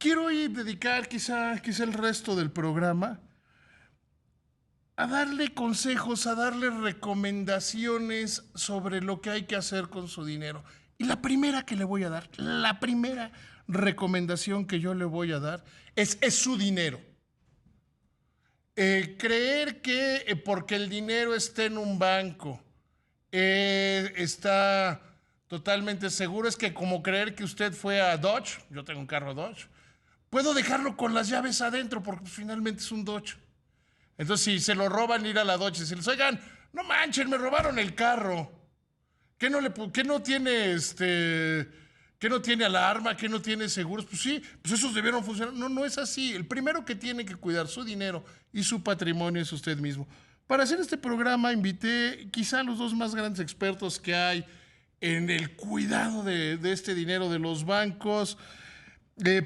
quiero hoy dedicar quizá el resto del programa a darle consejos, a darle recomendaciones sobre lo que hay que hacer con su dinero. Y la primera que le voy a dar, la primera recomendación que yo le voy a dar es su dinero. Creer que porque el dinero esté en un banco, está totalmente seguro, es que como creer que usted fue a Dodge, yo tengo un carro Dodge, puedo dejarlo con las llaves adentro porque finalmente es un Dodge. Entonces, si se lo roban, ir a la Dodge y decirles, oigan, no manchen, me robaron el carro. ¿Qué no tiene ¿Qué no tiene alarma? ¿Qué no tiene seguros? Pues sí, pues esos debieron funcionar. No, no es así. El primero que tiene que cuidar su dinero y su patrimonio es usted mismo. Para hacer este programa invité quizá a los dos más grandes expertos que hay en el cuidado de este dinero de los bancos.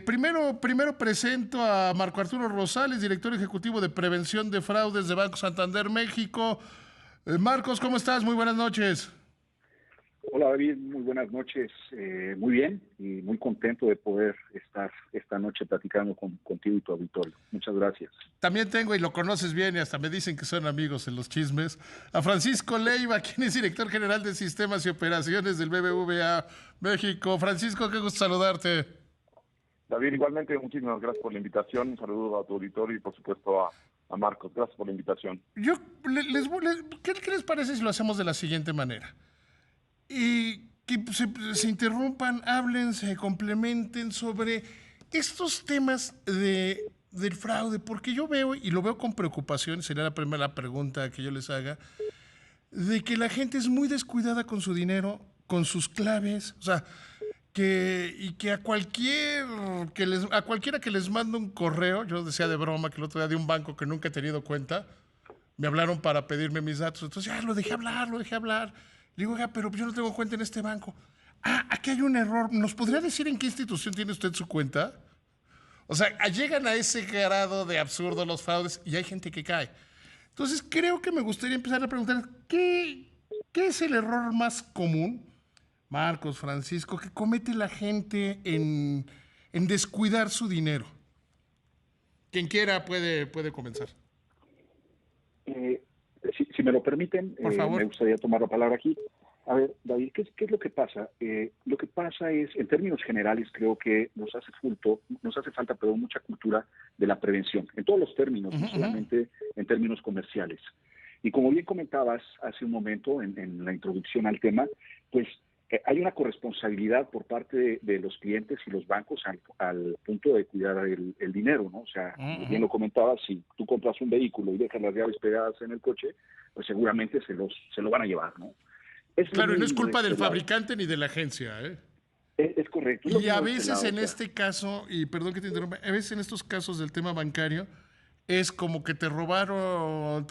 Primero presento a Marco Arturo Rosales, director ejecutivo de Prevención de Fraudes de Banco Santander México. Marcos, ¿cómo estás? Muy buenas noches. Hola David, muy buenas noches. Muy bien y muy contento de poder estar esta noche platicando contigo y tu auditorio. Muchas gracias. También tengo, y lo conoces bien, y hasta me dicen que son amigos en los chismes, a Francisco Leiva, quien es director general de Sistemas y Operaciones del BBVA México. Francisco, qué gusto saludarte. David, igualmente, muchísimas gracias por la invitación. Un saludo a tu auditorio y, por supuesto, a Marcos. Gracias por la invitación. ¿Qué les parece si lo hacemos de la siguiente manera? Y que se interrumpan, hablen, se complementen sobre estos temas del fraude, porque yo veo, y lo veo con preocupación, sería la primera pregunta que yo les haga, de que la gente es muy descuidada con su dinero, con sus claves, o sea, y que a cualquiera que les mande un correo, yo decía de broma que el otro día de un banco que nunca he tenido cuenta, me hablaron para pedirme mis datos, entonces ya lo dejé hablar. Le digo, oiga, pero yo no tengo cuenta en este banco. Ah, aquí hay un error. ¿Nos podría decir en qué institución tiene usted su cuenta? O sea, llegan a ese grado de absurdo los fraudes y hay gente que cae. Entonces, creo que me gustaría empezar a preguntar, ¿qué es el error más común, Marcos, Francisco, que comete la gente en descuidar su dinero? Quien quiera puede comenzar. Si me lo permiten, Por favor. me gustaría tomar la palabra aquí. A ver, David, ¿qué es lo que pasa? Lo que pasa es, en términos generales, creo que nos hace falta, mucha cultura de la prevención, en todos los términos, no solamente en términos comerciales. Y como bien comentabas hace un momento en la introducción al tema, pues hay una corresponsabilidad por parte de los clientes y los bancos al punto de cuidar el dinero, ¿no? O sea, como bien lo comentabas, si tú compras un vehículo y dejas las llaves pegadas en el coche, pues seguramente se lo van a llevar, ¿no? Claro, y no es culpa del fabricante ni de la agencia, ¿eh? Es correcto. Y a veces en este caso, y perdón que te interrumpa, a veces en estos casos del tema bancario, es como que te robaron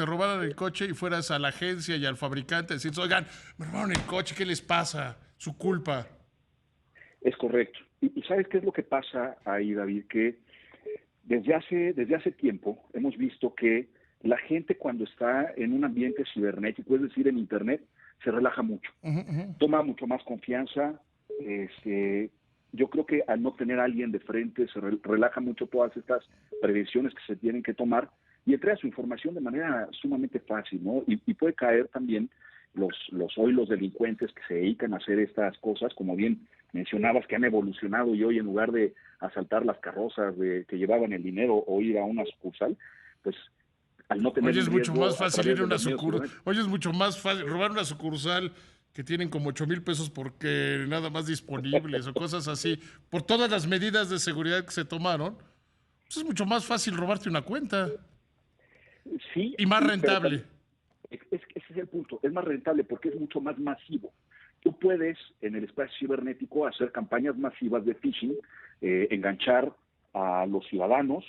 el coche y fueras a la agencia y al fabricante a decir, oigan, me robaron el coche, ¿qué les pasa? Su culpa. Es correcto. ¿Y sabes qué es lo que pasa ahí, David? Que desde hace tiempo hemos visto que la gente cuando está en un ambiente cibernético, es decir, en Internet, se relaja mucho, toma mucho más confianza. Yo creo que al no tener a alguien de frente se relaja mucho todas estas prevenciones que se tienen que tomar y entrega su información de manera sumamente fácil, ¿no? Y puede caer también los delincuentes que se dedican a hacer estas cosas, como bien mencionabas, que han evolucionado y hoy en lugar de asaltar las carrozas que llevaban el dinero o ir a una sucursal, pues al no tener Oye, es mucho más fácil ir a una sucursal. Oye, es mucho más fácil robar una sucursal que tienen como 8,000 pesos porque nada más disponibles o cosas así, por todas las medidas de seguridad que se tomaron. Pues es mucho más fácil robarte una cuenta. Sí. Y más rentable. Ese es el punto. Es más rentable porque es mucho más masivo. Tú puedes, en el espacio cibernético, hacer campañas masivas de phishing, enganchar a los ciudadanos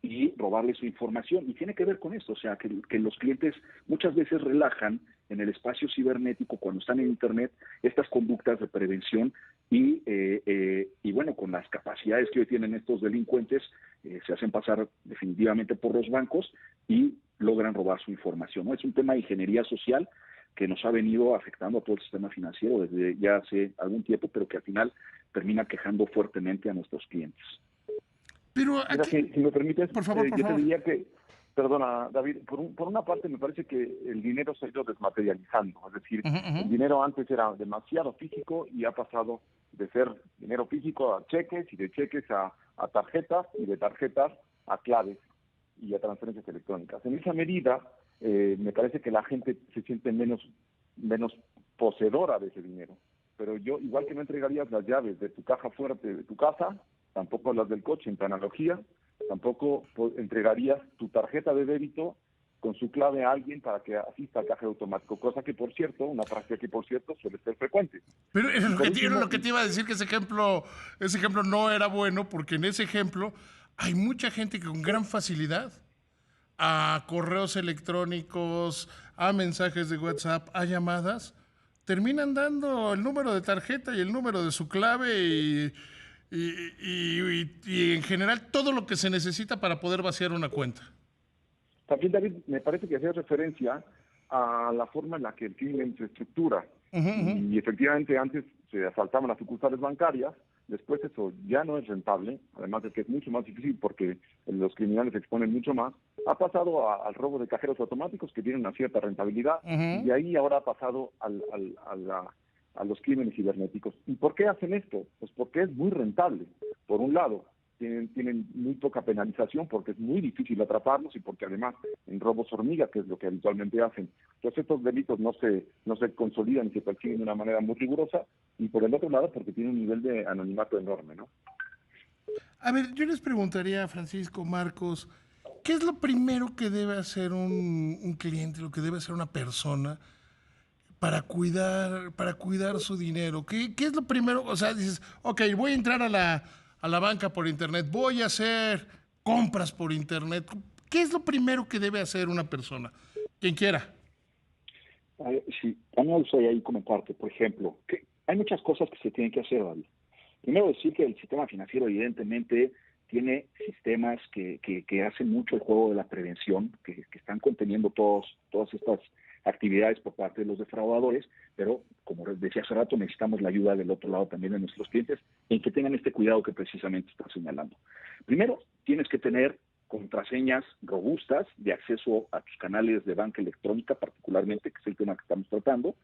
y robarles su información. Y tiene que ver con esto, o sea, que los clientes muchas veces relajan en el espacio cibernético cuando están en Internet estas conductas de prevención y bueno, con las capacidades que hoy tienen estos delincuentes, se hacen pasar definitivamente por los bancos y logran robar su información, ¿no? Es un tema de ingeniería social que nos ha venido afectando a todo el sistema financiero desde ya hace algún tiempo, pero que al final termina quejando fuertemente a nuestros clientes. Pero Mira, aquí, si me permites, por favor, por yo favor. te diría que, perdona, David, por una parte me parece que el dinero se ha ido desmaterializando, es decir, Ujú, el ujú. dinero antes era demasiado físico y ha pasado de ser dinero físico a cheques y de cheques a tarjetas y de tarjetas a claves y a transferencias electrónicas. En esa medida, me parece que la gente se siente menos poseedora de ese dinero. Pero yo, igual que no entregarías las llaves de tu caja fuerte de tu casa, tampoco las del coche en tu analogía, tampoco entregarías tu tarjeta de débito con su clave a alguien para que asista al cajero automático, cosa que, por cierto, una práctica que, por cierto, suele ser frecuente. Pero Y por era último, lo que te iba a decir, que ese ejemplo no era bueno, porque en ese ejemplo hay mucha gente que con gran facilidad a correos electrónicos, a mensajes de WhatsApp, a llamadas, terminan dando el número de tarjeta y el número de su clave y en general todo lo que se necesita para poder vaciar una cuenta. también, David, me parece que hace referencia a la forma en la que el crimen se estructura. Ujú, ujú. Y efectivamente antes se asaltaban las sucursales bancarias, después eso ya no es rentable, además de que es mucho más difícil porque los criminales se exponen mucho más. Ha pasado al robo de cajeros automáticos que tienen una cierta rentabilidad y Ujú. de ahí ahora ha pasado a los crímenes cibernéticos. ¿Y por qué hacen esto? Pues porque es muy rentable, por un lado. Tienen muy poca penalización porque es muy difícil atraparlos y porque además en robos hormiga, que es lo que habitualmente hacen, entonces estos delitos no se consolidan y se persiguen de una manera muy rigurosa, y por el otro lado porque tiene un nivel de anonimato enorme, ¿no? A ver, yo les preguntaría a Francisco, Marcos, ¿qué es lo primero que debe hacer un cliente, lo que debe hacer una persona para cuidar su dinero? ¿Qué es lo primero? O sea, dices, ok, voy a entrar a la banca por internet, voy a hacer compras por internet. ¿Qué es lo primero que debe hacer una persona? Quien quiera. Sí, a mí me gustaría ahí comentarte, por ejemplo, que hay muchas cosas que se tienen que hacer, David. Primero decir que el sistema financiero evidentemente tiene sistemas que hacen mucho el juego de la prevención, que están conteniendo todas estas actividades por parte de los defraudadores, pero como les decía hace rato, necesitamos la ayuda del otro lado también de nuestros clientes en que tengan este cuidado que precisamente está señalando. Primero, tienes que tener contraseñas robustas de acceso a tus canales de banca electrónica, particularmente, que es el tema que estamos tratando.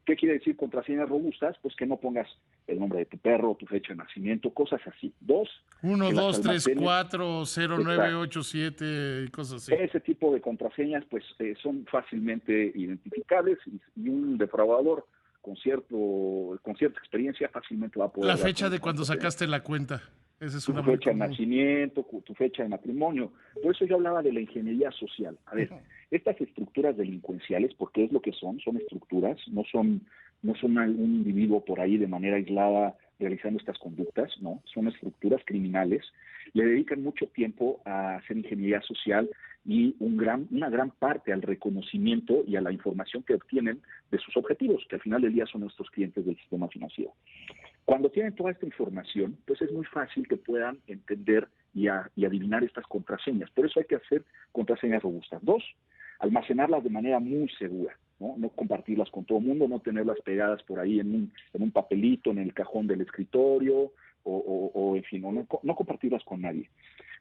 ¿Qué quiere decir contraseñas robustas? Pues que no pongas el nombre de tu perro, tu fecha de nacimiento, cosas así. Dos, Uno, que las 2, 3, almacenes. 4, 0, 9, Exacto. 8, 7 y cosas así. Ese tipo de contraseñas pues son fácilmente identificables y un defraudador con cierta experiencia fácilmente va a La poder dar con fecha esas de cuando contraseñas. sacaste la cuenta. Esa es Tu una muy fecha de común. nacimiento, tu fecha de matrimonio. Por eso yo hablaba de la ingeniería social. A ver, estas estructuras delincuenciales, porque es lo que son estructuras, no son un individuo por ahí de manera aislada realizando estas conductas, no, son estructuras criminales, le dedican mucho tiempo a hacer ingeniería social y una gran parte al reconocimiento y a la información que obtienen de sus objetivos, que al final del día son nuestros clientes del sistema financiero. Cuando tienen toda esta información, pues es muy fácil que puedan entender y adivinar estas contraseñas. Por eso hay que hacer contraseñas robustas. Dos, almacenarlas de manera muy segura, ¿no? No compartirlas con todo el mundo, no tenerlas pegadas por ahí en un papelito, en el cajón del escritorio, o en fin, no compartirlas con nadie.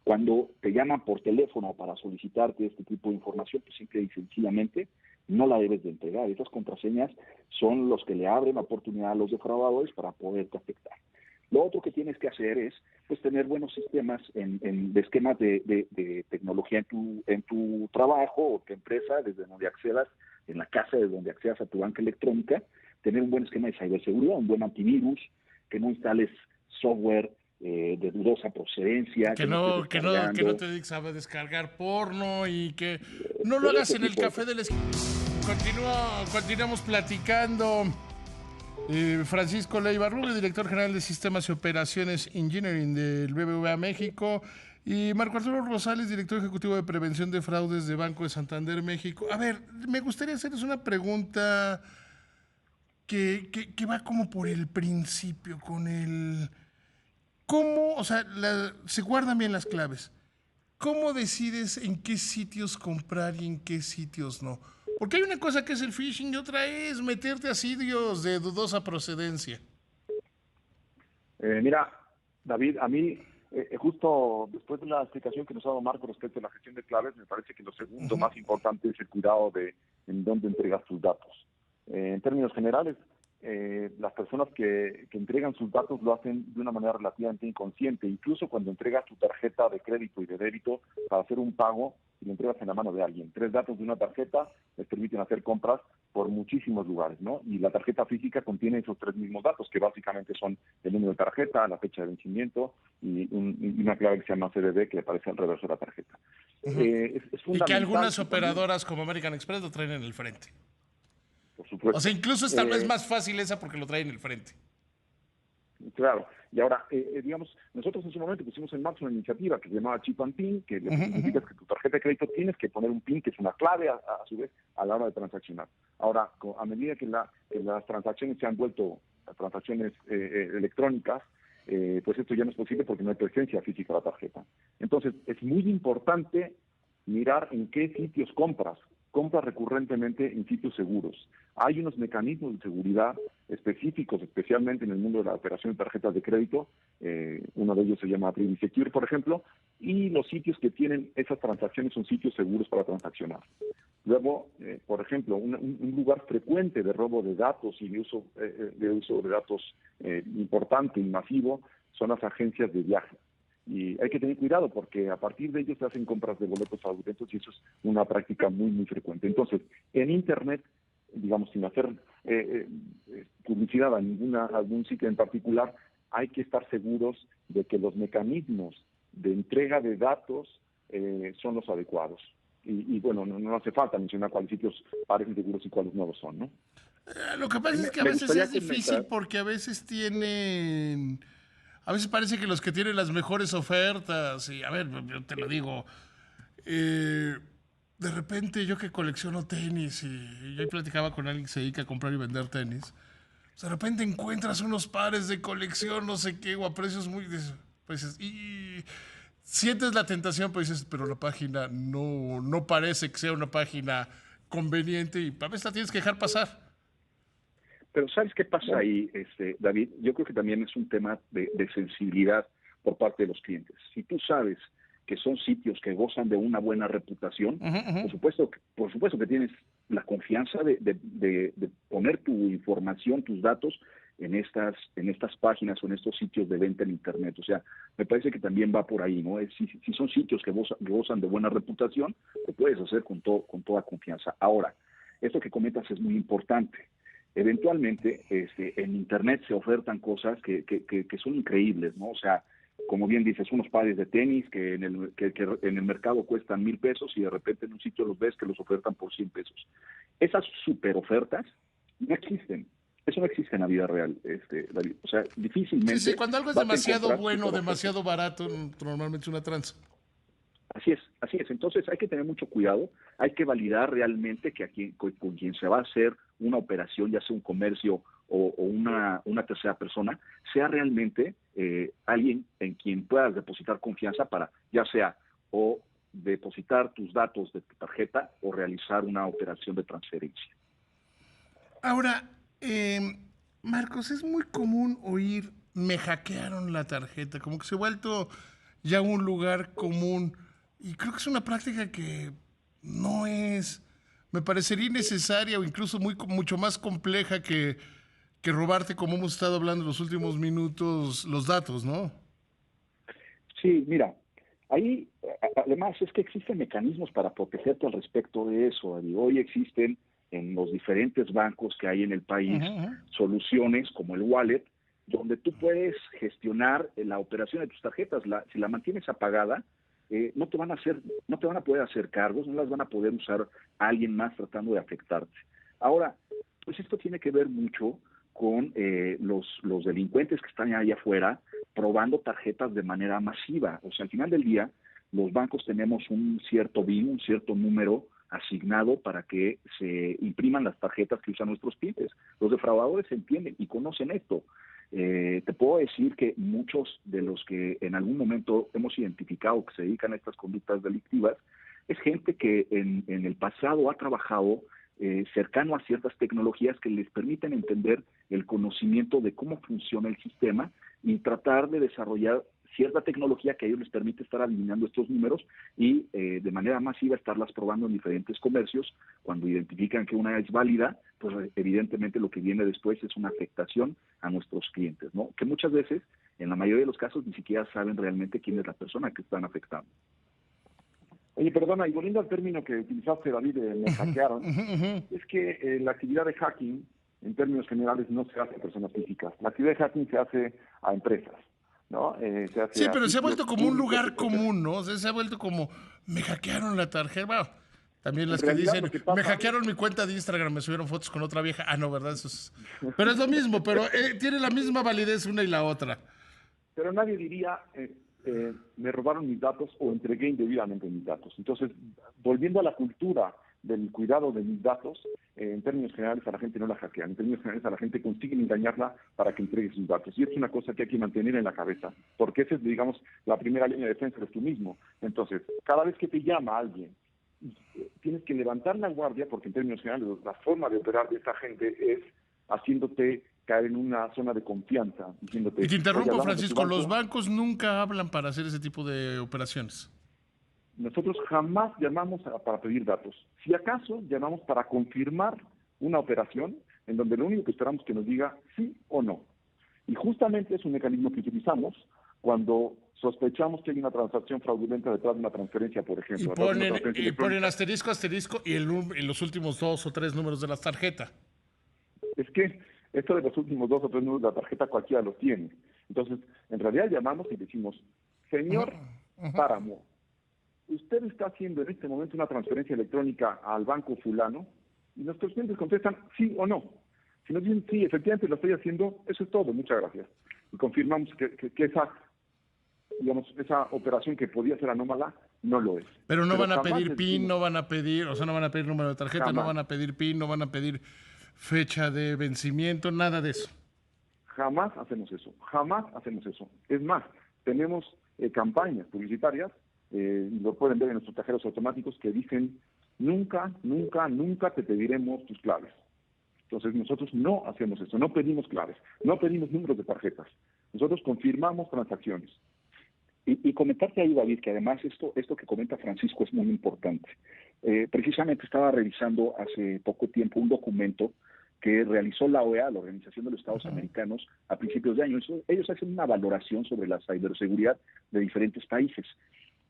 Cuando te llaman por teléfono para solicitarte este tipo de información, pues simple y sencillamente no la debes de entregar. Esas contraseñas son los que le abren la oportunidad a los defraudadores para poderte afectar. Lo otro que tienes que hacer es pues tener buenos sistemas de esquemas de tecnología en tu trabajo o tu empresa, desde donde accedas, en la casa, desde donde accedas a tu banca electrónica, tener un buen esquema de ciberseguridad, un buen antivirus, que no instales software de dudosa procedencia, que no estés Que no descargando, te dediques a descargar porno y que no lo hagas ese en el tipo de café cosas. de la esquina. Continuamos platicando. Francisco Leiva Rubio, director general de Sistemas y Operaciones Engineering del BBVA México. Y Marco Arturo Rosales, director ejecutivo de Prevención de Fraudes de Banco de Santander México. A ver, me gustaría hacerles una pregunta que va como por el principio, con el... ¿Cómo, o sea, se guardan bien las claves? ¿Cómo decides en qué sitios comprar y en qué sitios no? Porque hay una cosa que es el phishing y otra es meterte a sitios de dudosa procedencia. Mira, David, a mí justo después de la explicación que nos ha dado Marco respecto a la gestión de claves, me parece que lo segundo más importante es el cuidado de en dónde entregas tus datos. En términos generales, las personas que entregan sus datos lo hacen de una manera relativamente inconsciente, incluso cuando entregas tu tarjeta de crédito y de débito para hacer un pago y lo entregas en la mano de alguien. 3 datos de una tarjeta les permiten hacer compras por muchísimos lugares, ¿no? Y la tarjeta física contiene esos 3 mismos datos, que básicamente son el número de tarjeta, la fecha de vencimiento y una clave que se llama CVV que aparece al reverso de la tarjeta. Es Y que fundamental algunas que también, operadoras como American Express lo traen en el frente. por supuesto. O sea, incluso es tal vez más fácil esa porque lo traen en el frente. Claro, y ahora, digamos, nosotros en su momento pusimos en marcha una iniciativa que se llamaba Chip and PIN, que lo que significa es que tu tarjeta de crédito tienes que poner un PIN, que es una clave a su vez, a la hora de transaccionar. Ahora, a medida que las transacciones se han vuelto transacciones electrónicas, pues esto ya no es posible porque no hay presencia física de la tarjeta. Entonces, es muy importante mirar en qué sitios compras. Compra recurrentemente en sitios seguros. Hay unos mecanismos de seguridad específicos, especialmente en el mundo de la operación de tarjetas de crédito. Uno de ellos se llama Privy Secure, por ejemplo, y los sitios que tienen esas transacciones son sitios seguros para transaccionar. Luego, por ejemplo, un lugar frecuente de robo de datos y de uso de datos importante y masivo son las agencias de viaje. Y hay que tener cuidado porque a partir de ellos se hacen compras de boletos fraudulentos y eso es una práctica muy, muy frecuente. Entonces, en Internet, digamos, sin hacer publicidad a algún sitio en particular, hay que estar seguros de que los mecanismos de entrega de datos son los adecuados. Y bueno, no hace falta mencionar cuáles sitios parecen seguros y cuáles no lo son, ¿no? Lo que pasa es que a veces es difícil porque a veces tienen... A veces parece que los que tienen las mejores ofertas, y a ver, yo te lo digo, de repente yo que colecciono tenis y yo platicaba con alguien que se dedica a comprar y vender tenis, pues de repente encuentras unos pares de colección, no sé qué, o a precios muy... Pues, y sientes la tentación, pues dices, pero la página no parece que sea una página conveniente y a veces la tienes que dejar pasar. Pero ¿sabes qué pasa ahí, David? Yo creo que también es un tema de sensibilidad por parte de los clientes. Si tú sabes que son sitios que gozan de una buena reputación, por supuesto que tienes la confianza de poner tu información, tus datos en estas páginas o en estos sitios de venta en Internet. O sea, me parece que también va por ahí, ¿no? Si son sitios que gozan de buena reputación, lo puedes hacer con toda confianza. Ahora, esto que comentas es muy importante. Eventualmente en Internet se ofertan cosas que son increíbles, ¿no? O sea, como bien dices, unos pares de tenis que en el mercado cuestan 1,000 pesos y de repente en un sitio los ves que los ofertan por 100 pesos. Esas super ofertas no existen. Eso no existe en la vida real, David. O sea, difícilmente... Sí, cuando algo es demasiado bueno, demasiado barato, normalmente es una tranza. Así es. Entonces hay que tener mucho cuidado, hay que validar realmente que con quien se va a hacer una operación, ya sea un comercio o una tercera persona, sea realmente alguien en quien puedas depositar confianza para, ya sea o depositar tus datos de tu tarjeta o realizar una operación de transferencia. Ahora, Marcos, es muy común oír, me hackearon la tarjeta, como que se ha vuelto ya un lugar común. Y creo que es una práctica que no es, me parecería innecesaria o incluso mucho más compleja que robarte, como hemos estado hablando en los últimos minutos, los datos, ¿no? Sí, mira, ahí además es que existen mecanismos para protegerte al respecto de eso. Hoy existen en los diferentes bancos que hay en el país soluciones como el wallet, donde tú puedes gestionar la operación de tus tarjetas. Si la mantienes apagada, no te van a poder hacer cargos, no las van a poder usar alguien más tratando de afectarte. Ahora, pues esto tiene que ver mucho con los delincuentes que están allá afuera probando tarjetas de manera masiva. O sea, al final del día, los bancos tenemos un cierto BIN, un cierto número asignado para que se impriman las tarjetas que usan nuestros clientes. Los defraudadores entienden y conocen esto. Te puedo decir que muchos de los que en algún momento hemos identificado que se dedican a estas conductas delictivas es gente que en el pasado ha trabajado cercano a ciertas tecnologías que les permiten entender el conocimiento de cómo funciona el sistema y tratar de desarrollar cierta tecnología que a ellos les permite estar adivinando estos números y de manera masiva estarlas probando en diferentes comercios. Cuando identifican que una es válida, pues evidentemente lo que viene después es una afectación a nuestros clientes, ¿no? Que muchas veces, en la mayoría de los casos, ni siquiera saben realmente quién es la persona que están afectando. Oye, perdona, y volviendo al término que utilizaste, David, me hackearon, es que la actividad de hacking, en términos generales, no se hace a personas físicas. La actividad de hacking se hace a empresas, ¿no? Se hace Sí, a pero se ha sitios vuelto como un públicos, lugar etcétera. común, ¿no? O sea, se ha vuelto como, me hackearon la tarjeta. Bueno, también En las que realidad, dicen, lo que me pasa, hackearon mi cuenta de Instagram, me subieron fotos con otra vieja. Ah, no, ¿verdad? Eso es... Pero es lo mismo, pero tiene la misma validez una y la otra. pero nadie diría, me robaron mis datos o entregué indebidamente mis datos. Entonces, volviendo a la cultura del cuidado de mis datos, en términos generales a la gente no la hackean, en términos generales a la gente consiguen engañarla para que entregue sus datos. Y es una cosa que hay que mantener en la cabeza, porque esa es, digamos, la primera línea de defensa, eres tú mismo. Entonces, cada vez que te llama alguien, tienes que levantar la guardia, porque en términos generales la forma de operar de esta gente es haciéndote caer en una zona de confianza, diciéndote, Y te oye, interrumpo, hablamos de tu Francisco, los banco. bancos nunca hablan para hacer ese tipo de operaciones. Nosotros jamás llamamos para pedir datos. Si acaso, llamamos para confirmar una operación en donde lo único que esperamos que nos diga sí o no. Y justamente es un mecanismo que utilizamos cuando sospechamos que hay una transacción fraudulenta detrás de una transferencia, por Y ejemplo, detrás de una transferencia ponen electrónica. asterisco, asterisco y en los últimos 2 o 3 números de la tarjeta. Es que esto de los últimos 2 o 3 números de la tarjeta cualquiera los tiene. Entonces, en realidad llamamos y decimos, señor Páramo, usted está haciendo en este momento una transferencia electrónica al banco fulano, y nuestros clientes contestan sí o no. Si nos dicen sí, efectivamente lo estoy haciendo, eso es todo, muchas gracias. Y confirmamos que esa, digamos, esa operación que podía ser anómala no lo es. Pero no van a jamás pedir les PIN, decimos, no van a pedir, o sea, no van a pedir número de tarjeta, no jamás, van a pedir PIN, no van a pedir fecha de vencimiento, nada de eso. jamás hacemos eso, jamás hacemos eso. Es más, tenemos campañas publicitarias, y lo pueden ver en nuestros cajeros automáticos, que dicen, nunca, nunca, nunca te pediremos tus claves. Entonces nosotros no hacemos eso, no pedimos claves, no pedimos números de tarjetas. Nosotros confirmamos transacciones. Y comentarte ahí, David, que además esto que comenta Francisco es muy importante. Precisamente estaba revisando hace poco tiempo un documento que realizó la OEA, la Organización de los Estados Americanos, a principios de año. Ellos hacen una valoración sobre la ciberseguridad de diferentes países.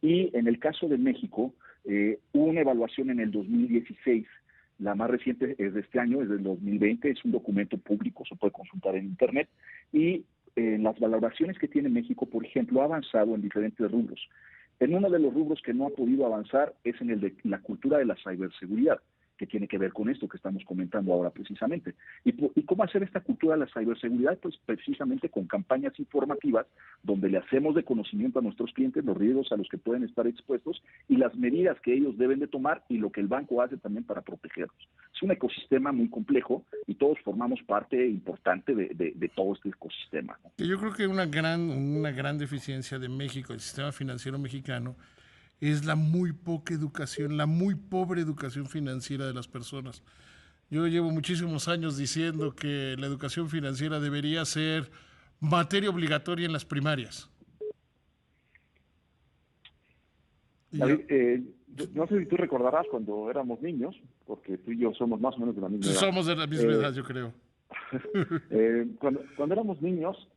Y en el caso de México, hubo una evaluación en el 2016. La más reciente es de este año, es del 2020, es un documento público, se puede consultar en Internet, y las valoraciones que tiene México, por ejemplo, ha avanzado en diferentes rubros. En uno de los rubros que no ha podido avanzar es en el de la cultura de la ciberseguridad, que tiene que ver con esto que estamos comentando ahora precisamente. ¿Y cómo hacer esta cultura de la ciberseguridad? Pues precisamente con campañas informativas donde le hacemos de conocimiento a nuestros clientes los riesgos a los que pueden estar expuestos y las medidas que ellos deben de tomar y lo que el banco hace también para protegerlos. Es un ecosistema muy complejo y todos formamos parte importante de todo este ecosistema, ¿no? Yo creo que una gran deficiencia de México, el sistema financiero mexicano, es la muy poca educación, la muy pobre educación financiera de las personas. Yo llevo muchísimos años diciendo que la educación financiera debería ser materia obligatoria en las primarias. David, no sé si tú recordarás cuando éramos niños, porque tú y yo somos más o menos de la misma edad. Somos de la misma edad, yo creo. Cuando éramos niños,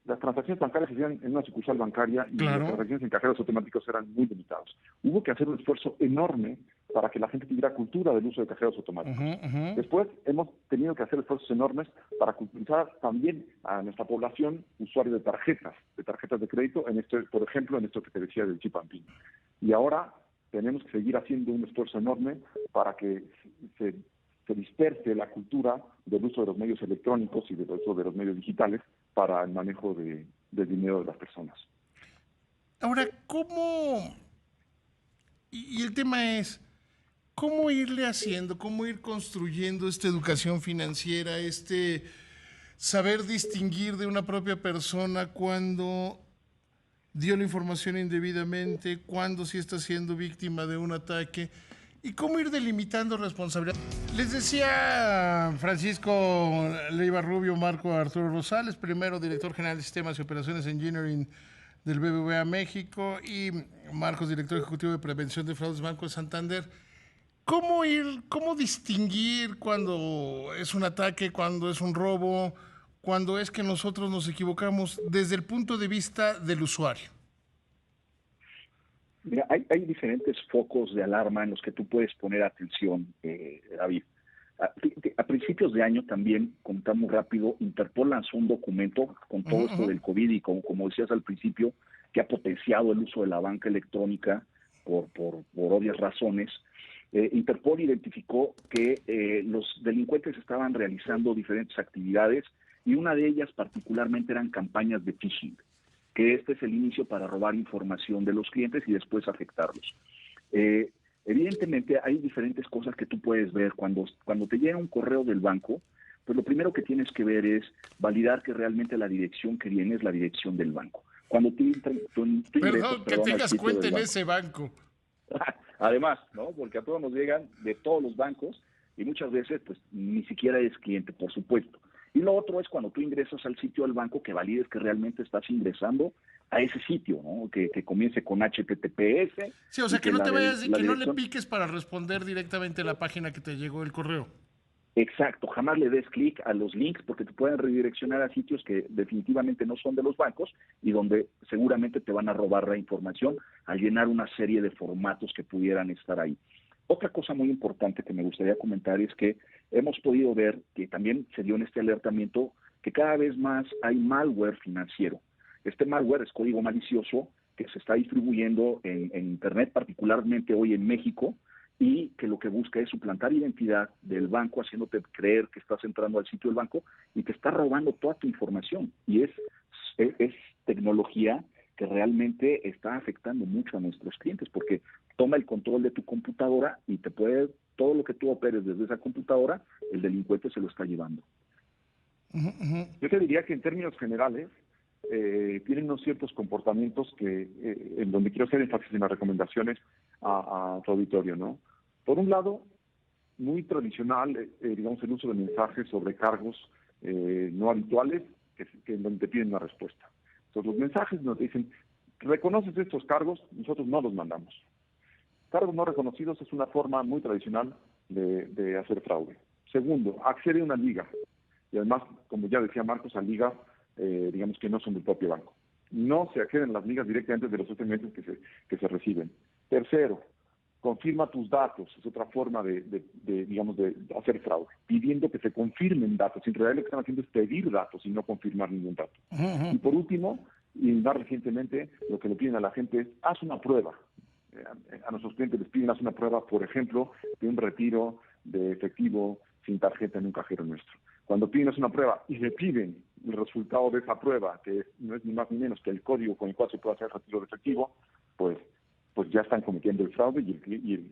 las transacciones bancarias se hacían en una sucursal bancaria y Claro. las transacciones en cajeros automáticos eran muy limitados. Hubo que hacer un esfuerzo enorme para que la gente tuviera cultura del uso de cajeros automáticos. Después hemos tenido que hacer esfuerzos enormes para culturizar también a nuestra población usuarios de tarjetas de crédito, en esto, por ejemplo, en esto que te decía del chip and PIN. Y ahora tenemos que seguir haciendo un esfuerzo enorme para que se disperse la cultura del uso de los medios electrónicos y del uso de los medios digitales para el manejo del dinero de las personas. Ahora, ¿cómo? Y el tema es, ¿cómo irle haciendo, cómo ir construyendo esta educación financiera, este saber distinguir de una propia persona cuando dio la información indebidamente, cuando sí está siendo víctima de un ataque? y cómo ir delimitando responsabilidad. Les decía Francisco Leiva Rubio, Marco Arturo Rosales, primero director general de Sistemas y Operaciones Engineering del BBVA México, y Marcos, director ejecutivo de Prevención de Fraudes Banco de Santander. ¿Cómo distinguir cuando es un ataque, cuando es un robo, cuando es que nosotros nos equivocamos desde el punto de vista del usuario? Mira, hay diferentes focos de alarma en los que tú puedes poner atención, David. A principios de año también, contamos rápido, Interpol lanzó un documento con todo esto del COVID y como decías al principio, que ha potenciado el uso de la banca electrónica por obvias razones. Interpol identificó que los delincuentes estaban realizando diferentes actividades y una de ellas particularmente eran campañas de phishing, que este es el inicio para robar información de los clientes y después afectarlos. Evidentemente hay diferentes cosas que tú puedes ver cuando te llega un correo del banco. Pues lo primero que tienes que ver es validar que realmente la dirección que viene es la dirección del banco. Cuando tú Perdón, que tengas cuenta en ese banco. Además, ¿no? Porque a todos nos llegan de todos los bancos y muchas veces pues ni siquiera eres cliente, por supuesto. Y lo otro es cuando tú ingresas al sitio del banco, que valides que realmente estás ingresando a ese sitio, ¿no? Que comience con HTTPS. Sí, o sea, que no te vayas y que no le piques para responder directamente a la página que te llegó el correo. Exacto, jamás le des clic a los links porque te pueden redireccionar a sitios que definitivamente no son de los bancos y donde seguramente te van a robar la información al llenar una serie de formatos que pudieran estar ahí. Otra cosa muy importante que me gustaría comentar es que hemos podido ver, que también se dio en este alertamiento, que cada vez más hay malware financiero. Este malware es código malicioso que se está distribuyendo en Internet, particularmente hoy en México, y que lo que busca es suplantar identidad del banco, haciéndote creer que estás entrando al sitio del banco y te está robando toda tu información. Y es tecnología que realmente está afectando mucho a nuestros clientes porque toma el control de tu computadora y todo lo que tú operes desde esa computadora, el delincuente se lo está llevando. Yo te diría que en términos generales tienen unos ciertos comportamientos que en donde quiero hacer énfasis en las recomendaciones a tu auditorio, ¿no? Por un lado, muy tradicional, digamos, el uso de mensajes sobre cargos no habituales que en donde te piden una respuesta. Entonces, los mensajes nos dicen, ¿reconoces estos cargos? Nosotros no los mandamos. Cargos no reconocidos es una forma muy tradicional de hacer fraude. Segundo, accede a una liga. Y además, como ya decía Marcos, a ligas, digamos que no son del propio banco. No se acceden a las ligas directamente de los SMS que se reciben. Tercero, confirma tus datos. Es otra forma de hacer fraude. Pidiendo que se confirmen datos. En realidad lo que están haciendo es pedir datos y no confirmar ningún dato. Y por último, y más recientemente, lo que le piden a la gente es, haz una prueba. A nuestros clientes les piden, haz una prueba, por ejemplo, de un retiro de efectivo sin tarjeta en un cajero nuestro. Cuando piden una prueba y le piden el resultado de esa prueba, que no es ni más ni menos que el código con el cual se puede hacer el retiro de efectivo, pues ya están cometiendo el fraude y el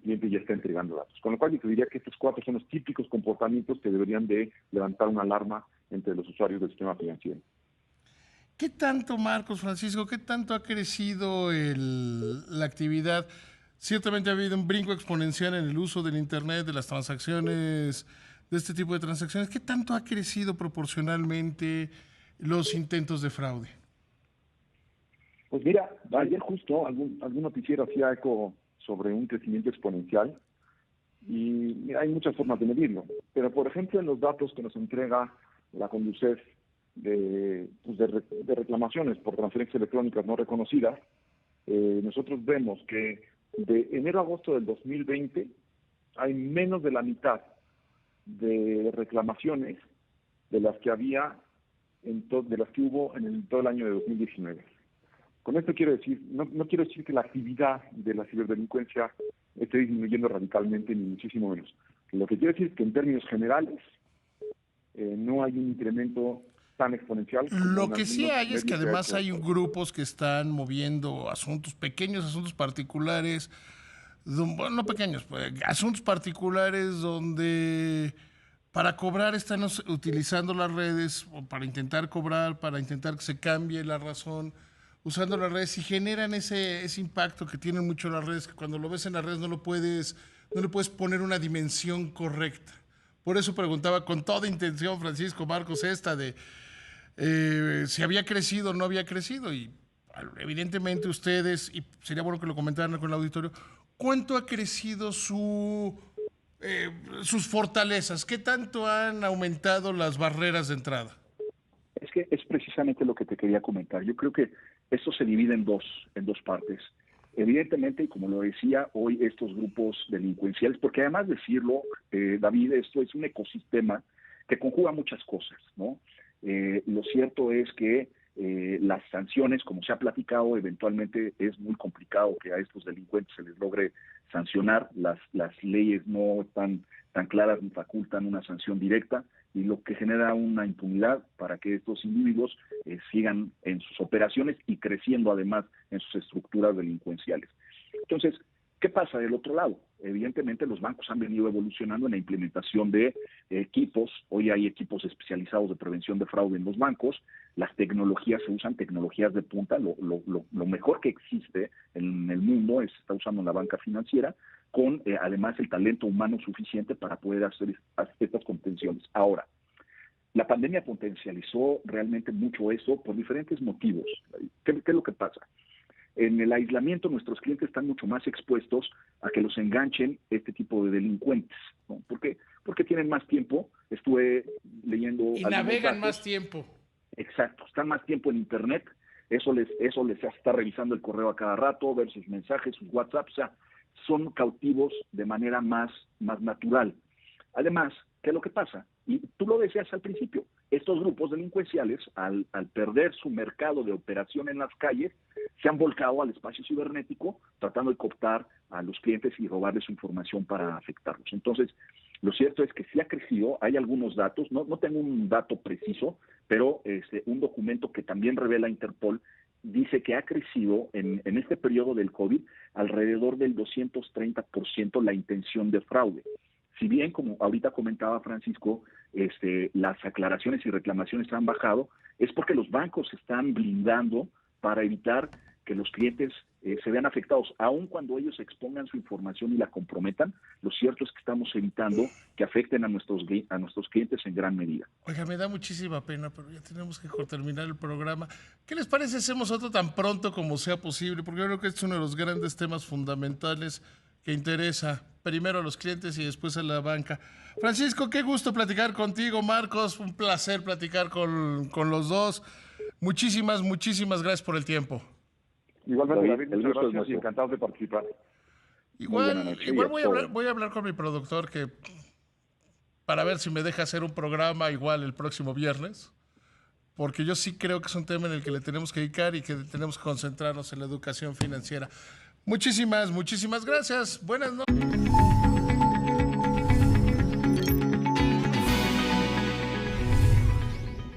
cliente ya está entregando datos. Con lo cual yo te diría que estos 4 son los típicos comportamientos que deberían de levantar una alarma entre los usuarios del sistema financiero. ¿Qué tanto, Marcos, Francisco, qué tanto ha crecido la actividad? Ciertamente ha habido un brinco exponencial en el uso del Internet, de las transacciones, de este tipo de transacciones. ¿Qué tanto ha crecido proporcionalmente los intentos de fraude? Pues mira, ayer justo algún noticiero hacía eco sobre un crecimiento exponencial y mira, hay muchas formas de medirlo. Pero, por ejemplo, en los datos que nos entrega la Conducef de reclamaciones por transferencias electrónicas no reconocidas, nosotros vemos que de enero a agosto del 2020 hay menos de la mitad de reclamaciones de las que había de las que hubo en todo el año de 2019. Con esto quiero decir, no quiero decir que la actividad de la ciberdelincuencia esté disminuyendo radicalmente, ni muchísimo menos. Lo que quiero decir es que en términos generales no hay un incremento tan exponencial. Lo que sí hay es que además hay grupos que están moviendo pequeños asuntos particulares, bueno, no pequeños, pues, asuntos particulares donde para cobrar están utilizando las redes, o para intentar cobrar, para intentar que se cambie la razón, usando las redes y generan ese impacto que tienen mucho las redes, que cuando lo ves en las redes no lo puedes no le puedes poner una dimensión correcta. Por eso preguntaba con toda intención, Francisco, Marcos, esta de si había crecido o no había crecido. Y evidentemente ustedes, y sería bueno que lo comentaran con el auditorio, ¿cuánto ha crecido sus fortalezas? ¿Qué tanto han aumentado las barreras de entrada? Es que es precisamente lo que te quería comentar. Yo creo que esto se divide en dos partes. Evidentemente, y como lo decía hoy, estos grupos delincuenciales, porque además decirlo, David, esto es un ecosistema que conjuga muchas cosas, ¿no? Lo cierto es que las sanciones, como se ha platicado, eventualmente es muy complicado que a estos delincuentes se les logre sancionar. Las leyes no están tan claras ni facultan una sanción directa, y lo que genera una impunidad para que estos individuos sigan en sus operaciones y creciendo además en sus estructuras delincuenciales. Entonces, ¿qué pasa del otro lado? Evidentemente los bancos han venido evolucionando en la implementación de equipos. Hoy hay equipos especializados de prevención de fraude en los bancos. Las tecnologías, se usan tecnologías de punta. Lo mejor que existe en el mundo está usando la banca financiera, con además el talento humano suficiente para poder hacer estas contenciones. Ahora, la pandemia potencializó realmente mucho eso por diferentes motivos. ¿Qué es lo que pasa? En el aislamiento nuestros clientes están mucho más expuestos a que los enganchen este tipo de delincuentes, ¿no? ¿Por qué? Porque tienen más tiempo. Estuve leyendo... Y navegan más tiempo. Exacto, están más tiempo en Internet. Eso les hace estar revisando el correo a cada rato, ver sus mensajes, sus WhatsApp. O sea, son cautivos de manera más natural. Además, ¿qué es lo que pasa? Y tú lo decías al principio, estos grupos delincuenciales, al perder su mercado de operación en las calles, se han volcado al espacio cibernético tratando de cooptar a los clientes y robarles su información para afectarlos. Entonces, lo cierto es que sí ha crecido. Hay algunos datos, no tengo un dato preciso, pero un documento que también revela Interpol dice que ha crecido en este periodo del COVID alrededor del 230% la intención de fraude. Si bien, como ahorita comentaba Francisco, las aclaraciones y reclamaciones han bajado, es porque los bancos se están blindando para evitar que los clientes se vean afectados, aun cuando ellos expongan su información y la comprometan. Lo cierto es que estamos evitando que afecten a nuestros clientes en gran medida. Oiga, me da muchísima pena, pero ya tenemos que terminar el programa. ¿Qué les parece si hacemos otro tan pronto como sea posible? Porque yo creo que este es uno de los grandes temas fundamentales que interesa primero a los clientes y después a la banca. Francisco, qué gusto platicar contigo. Marcos, un placer platicar con los dos. Muchísimas gracias por el tiempo. Igualmente, David, muchas gracias y encantados de participar. Igual voy a hablar con mi productor para ver si me deja hacer un programa igual el próximo viernes, porque yo sí creo que es un tema en el que le tenemos que dedicar y que tenemos que concentrarnos en la educación financiera. Muchísimas gracias. Buenas noches.